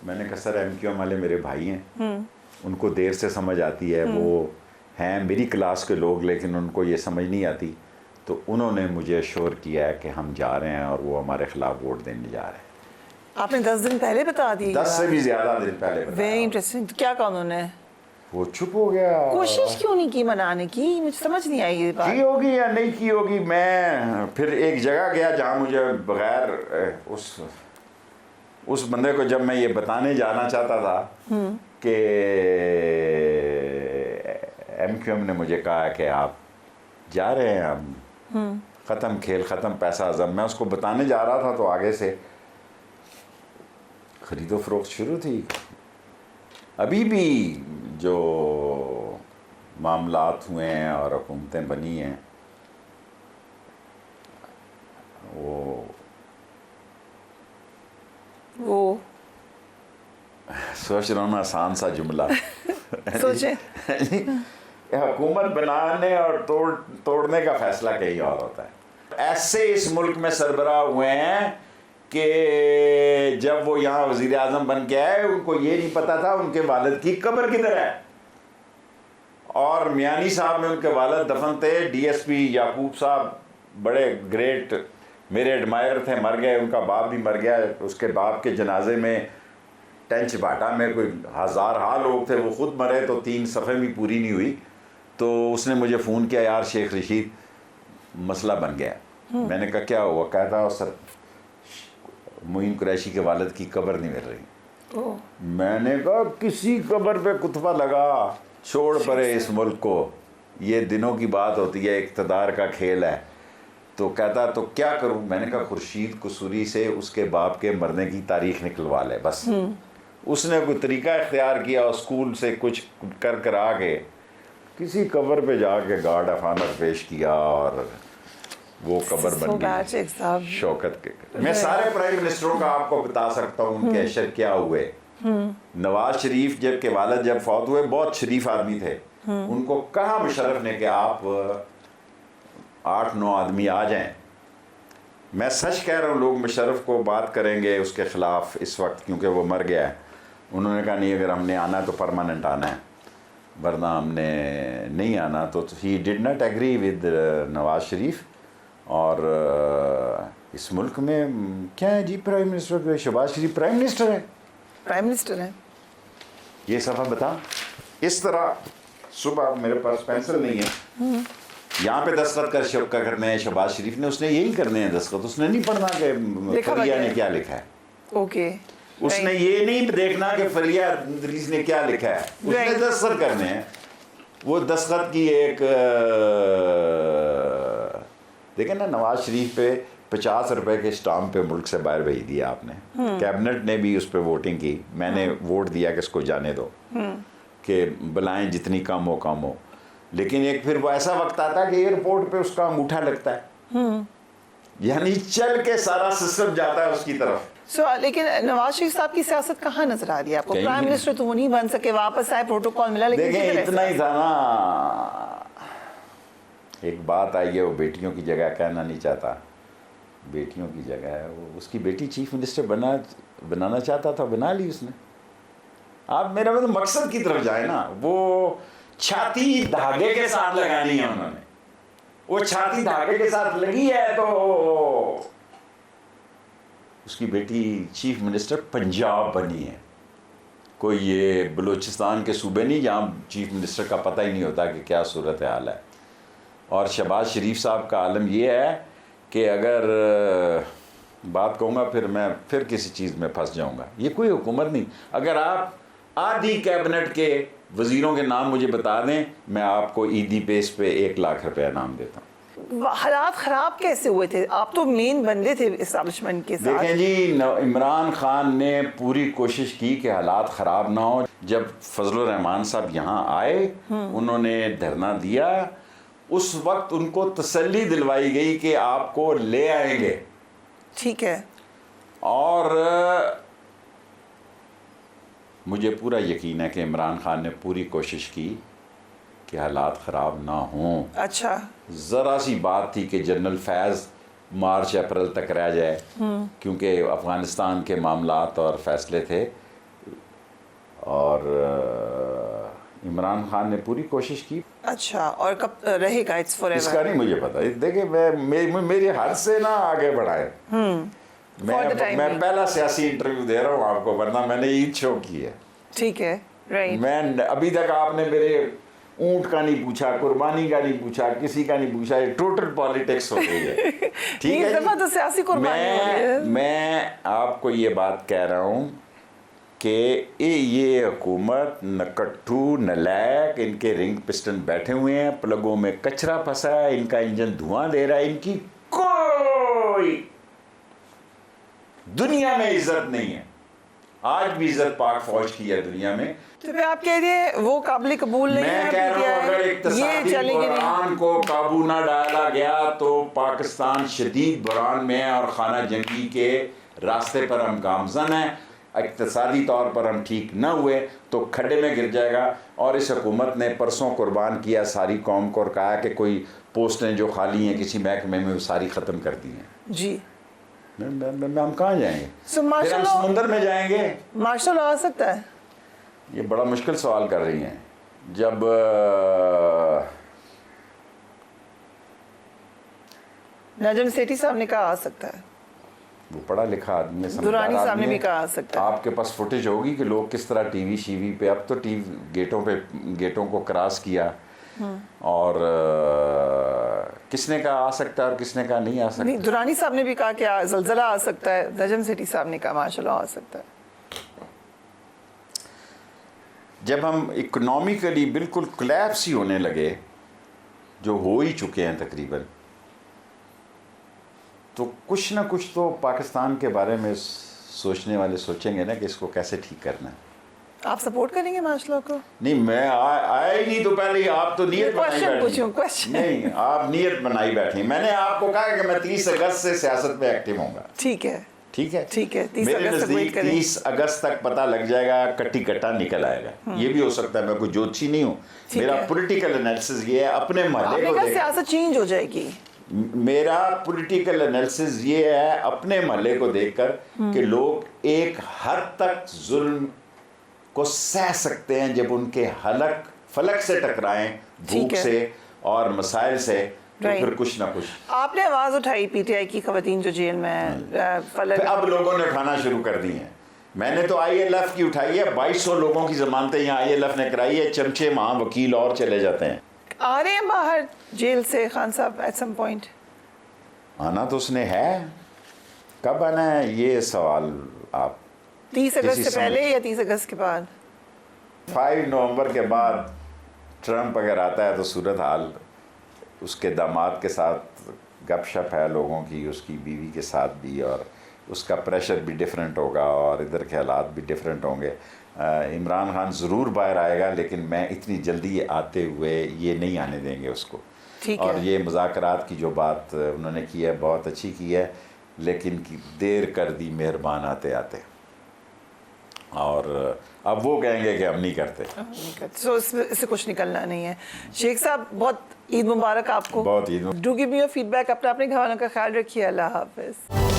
میں نے کہا سر MQM والے میرے بھائی ہیں، ان کو دیر سے سمجھ آتی ہے، وہ ہیں میری کلاس کے لوگ لیکن ان کو یہ سمجھ نہیں آتی، تو انہوں نے مجھے اشور کیا ہے کہ ہم جا رہے ہیں اور وہ ہمارے خلاف ووٹ دینے جا رہے ہیں۔ آپ نے 10 دن پہلے بتا دی؟ 10 سے بھی زیادہ دن پہلے بتایا۔ Very interesting. کیا کہا انہوں نے؟ وہ چپ ہو گیا۔ کوشش کیوں نہیں کی منانے کی؟ مجھے سمجھ نہیں آئی یہ بات۔ کی ہوگی یا نہیں کی ہوگی۔ میں پھر ایک جگہ گیا جہاں مجھے بغیر اس بندے کو جب میں یہ بتانے جانا چاہتا تھا کہ MQM نے مجھے کہا کہ آپ جا رہے ہیں، ہم ختم کھیل ختم پیسہ عزم، میں اس کو بتانے جا رہا تھا تو آگے سے خرید و فروخت شروع تھی۔ ابھی بھی جو معاملات ہوئے ہیں اور حکومتیں بنی ہیں وہ سوچ رہا ہوں نا آسان سا جملہ سوچیں۔ حکومت بنانے اور توڑنے کا فیصلہ کہیں اور ہوتا ہے۔ ایسے اس ملک میں سربراہ ہوئے ہیں کہ جب وہ یہاں وزیر اعظم بن کے آئے ان کو یہ نہیں پتا تھا ان کے والد کی قبر کدھر ہے، اور میانی صاحب میں ان کے والد دفن تھے۔ DSP یعقوب صاحب بڑے گریٹ میرے ایڈمائر تھے، مر گئے، ان کا باپ بھی مر گیا، اس کے باپ کے جنازے میں ٹینچ بھاٹا میں کوئی ہزارہا لوگ تھے، وہ خود مرے تو 3 صفحے بھی پوری نہیں ہوئی، تو اس نے مجھے فون کیا یار شیخ رشید مسئلہ بن گیا۔ میں نے کہا کیا ہوا؟ کہتا سر معین قریشی کے والد کی قبر نہیں مل رہی۔ میں نے کہا کسی قبر پہ کتبہ لگا، چھوڑ پڑے اس ملک کو، یہ دنوں کی بات ہوتی ہے، اقتدار کا کھیل ہے۔ تو کہتا تو کیا کروں؟ میں نے کہا خورشید قصوری سے اس کے باپ کے مرنے کی تاریخ نکلوا لے بس۔ اس نے کوئی طریقہ اختیار کیا، اسکول سے کچھ کرا کے کسی قبر پہ جا کے گارڈ آف آنر پیش کیا اور وہ قبر بن گئی شوکت کے۔ میں سارے پرائم منسٹروں کا آپ کو بتا سکتا ہوں ان کے اشر کیا ہوئے۔ نواز شریف جب کے والد جب فوت ہوئے، بہت شریف آدمی تھے، ان کو کہا مشرف نے کہ آپ 8-9 آدمی آ جائیں۔ میں سچ کہہ رہا ہوں، لوگ مشرف کو بات کریں گے اس کے خلاف اس وقت کیونکہ وہ مر گیا ہے۔ انہوں نے کہا نہیں اگر ہم نے آنا تو پرماننٹ آنا ہے، ورنہ ہم نے نہیں آنا۔ تو ہی did not agree with Nawaz Sharif. اور اس ملک میں کیا ہے جی پرائم منسٹر؟ شہباز شریف پرائم منسٹر ہے، پرائم منسٹر ہے۔ یہ صفحہ بتا۔ اس طرح صبح میرے پاس پینسل نہیں ہے، یہاں پہ دستخط کرنے ہیں شہباز شریف نے، اس نے یہی کرنے ہیں دستخط، اس نے نہیں پڑھنا کہ فریہ نے کیا لکھا ہے۔ اوکے، اس نے یہ نہیں دیکھنا کہ فریہ ادریس نے کیا لکھا ہے، اس نے دستخط کرنے ہیں۔ وہ دستخط کی ایک دیکھیں نا، نواز شریف پہ 50 روپے کے اسٹامپ پہ ملک سے باہر بھیج دیا آپ نے، کیبنٹ نے بھی اس پہ ووٹنگ کی، میں نے ووٹ دیا کہ اس کو جانے دو، کہ بلائیں جتنی کم ہو کم ہو، لیکن ایک پھر وہ ایسا وقت آتا ہے کہ ایئرپورٹ پہ اس کا انگوٹھا لگتا ہے، یعنی چل کے سارا سسٹم جاتا ہے اس کی طرف۔ لیکن نواز شریف صاحب کی سیاست کہاں نظر آ رہی ہے آپ کو؟ پرائم منسٹر تو وہ نہیں بن سکے، واپس آئے، پروٹوکول ملا، لیکن دیکھیں اتنا ہی تھا نا۔ ایک بات آئی ہے، وہ بیٹیوں کی جگہ کہنا نہیں چاہتا، بیٹیوں کی جگہ ہے، وہ اس کی بیٹی چیف منسٹر بنانا چاہتا تھا، بنا لی اس نے۔ آپ میرا مطلب مقصد کی طرف جائے نا، وہ چھاتی دھاگے کے ساتھ لگانی ہے انہوں نے، وہ چھاتی دھاگے کے ساتھ لگی ہے تو اس کی بیٹی چیف منسٹر پنجاب بنی ہے، کوئی یہ بلوچستان کے صوبے نہیں جہاں چیف منسٹر کا پتہ ہی نہیں ہوتا کہ کیا صورتحال ہے۔ اور شہباز شریف صاحب کا عالم یہ ہے کہ اگر بات کہوں گا میں پھر کسی چیز میں پھنس جاؤں گا، یہ کوئی حکومت نہیں۔ اگر آپ آدھی کیبنٹ کے وزیروں کے نام مجھے بتا دیں، میں آپ کو عیدی پیس پہ 1 لاکھ روپے انعام دیتا ہوں۔ حالات خراب کیسے ہوئے تھے؟ آپ تو مین بندے تھے اسٹیبلشمنٹ کے ساتھ۔ دیکھیں جی، عمران خان نے پوری کوشش کی کہ حالات خراب نہ ہو۔ جب فضل الرحمان صاحب یہاں آئے، انہوں نے دھرنا دیا، اس وقت ان کو تسلی دلوائی گئی کہ آپ کو لے آئیں گے، ٹھیک ہے، اور مجھے پورا یقین ہے کہ عمران خان نے پوری کوشش کی کہ حالات خراب نہ ہوں۔ اچھا، ذرا سی بات تھی کہ جنرل فیض مارچ اپریل تک رہ جائے، کیونکہ افغانستان کے معاملات اور فیصلے تھے، اور عمران خان نے پوری کوشش کی. اچھا, اور کب رہے گا اٹس فار اس کا نہیں مجھے پتا. دیکھیں میری حد سے نہ آگے بڑھائے. میں پہلا سیاسی انٹرویو دے رہا ہوں آپ کو, ورنہ میں نے عید شو کی ہے. ٹھیک ہے, رائٹ. میں ابھی تک آپ نے میرے اونٹ کا نہیں پوچھا, قربانی کا نہیں پوچھا, کسی کا نہیں پوچھا. یہ ٹوٹل پالیٹکس ہو گئی ہے. ٹھیک ہے تو سیاسی قربانی ہو رہی ہے. میں آپ کو یہ بات کہہ رہا ہوں کہ یہ حکومت نکٹھو نلائق, ان کے رنگ پسٹن بیٹھے ہوئے ہیں, پلگوں میں کچرا پھنسا ہے, ان کا انجن دھواں دے رہا ہے, ان کی کوئی دنیا میں عزت نہیں ہے. آج بھی عزت پاک فوج کی ہے دنیا میں. تو پھر آپ کہہ رہے ہیں وہ قابل قبول نہیں ہے. میں کہہ رہا ہوں اگر اقتصادی بحران کو قابو نہ ڈالا گیا تو پاکستان شدید بحران میں ہے اور خانہ جنگی کے راستے پر ہم گامزن ہیں. اقتصادی طور پر ہم ٹھیک نہ ہوئے تو کھڈے میں گر جائے گا. اور اس حکومت نے پرسوں قربان کیا ساری قوم کو اور کہا کہ کوئی پوسٹیں جو خالی ہیں کسی محکمے میں وہ ساری ختم کر دی ہیں. جی, ہم کہاں جائیں گے؟ پھر ہم سمندر میں جائیں گے. مارشل لا آ سکتا ہے؟ یہ بڑا مشکل سوال کر رہی ہیں. جب نجم سیٹھی صاحب نے کہا آ سکتا ہے, وہ پڑھا لکھا آدمی ہے, درانی صاحب نے بھی کہا آ سکتا ہے. آپ کے پاس فوٹیج ہوگی کہ لوگ کس طرح ٹی وی شیوی پہ, اب تو ٹی وی گیٹوں کو کراس کیا, اور کس نے کہا آ سکتا ہے اور کس نے کہا نہیں آ سکتا. درانی صاحب نے بھی کہا کہ زلزلہ آ سکتا ہے, نجم سیٹھی صاحب نے کہا ماشاء اللہ آ سکتا ہے. جب ہم اکنامکلی بالکل کلیپس ہی ہونے لگے, جو ہو ہی چکے ہیں تقریباً, تو کچھ نہ کچھ تو پاکستان کے بارے میں سوچنے والے سوچیں گے نا کہ اس کو کیسے ٹھیک کرنا ہے. آپ سپورٹ کریں گے ماشاء اللہ کو؟ نہیں, میں آیا ہی نہیں تو پہلے آپ تو نیت بنائی بیٹھی. نہیں, آپ نیت بنائی بیٹھی. میں نے آپ کو کہا کہ میں 30 اگست سے سیاست میں ایکٹیو ہوں گا. ٹھیک ہے, ٹھیک ہے, ٹھیک ہے. میرے نزدیک 30 اگست تک پتہ لگ جائے گا, کٹی کٹا نکل آئے گا. یہ بھی ہو سکتا ہے, میں کوئی جوتشی نہیں ہوں. میرا پولیٹیکل انالیسس یہ ہے اپنے محلے کو, سیاست چینج ہو جائے گی. میرا پولیٹیکل انالیسس یہ ہے اپنے محلے کو دیکھ کر کہ لوگ ایک حد تک ظلم کو سہ سکتے ہیں جب ان کے فلک سے ٹکرائیں, بھوک سے اور مسائل سے, تو پھر کچھ نہ کچھ. آپ نے آواز اٹھائی پی ٹی آئی کی خواتین جو جیل میں ہیں, اب لوگوں نے اٹھانا شروع کر دی ہیں. میں نے تو آئی ایل ایف کی اٹھائی ہے, 2200 لوگوں کی ضمانتیں یہاں آئی ایل ایف نے کرائی ہے. چمچے وہاں وکیل اور چلے جاتے ہیں. آ رہے ہیں باہر جیل سے خان صاحب ایٹ سم پوائنٹ؟ آنا تو اس نے ہے, کب آنا ہے یہ سوال آپ 30 اگست سے پہلے یا 30 اگست کے بعد؟ 5 نومبر کے بعد ٹرمپ اگر آتا ہے تو صورتحال اس کے داماد کے ساتھ گپ شپ ہے لوگوں کی, اس کی بیوی کے ساتھ بھی, اور اس کا پریشر بھی ڈیفرنٹ ہوگا اور ادھر کے حالات بھی ڈیفرنٹ ہوں گے. عمران خان ضرور باہر آئے گا, لیکن میں اتنی جلدی آتے ہوئے یہ نہیں آنے دیں گے اس کو. اور یہ مذاکرات کی جو بات انہوں نے کی ہے بہت اچھی کی ہے, لیکن دیر کر دی مہربان آتے آتے. اور اب وہ کہیں گے کہ ہم نہیں کرتے. سو اس سے کچھ نکلنا نہیں ہے. شیخ صاحب بہت عید مبارک آپ کو. بہت Eid. Do give me your feedback. اپنے گھر والوں کا خیال رکھیے. اللہ حافظ.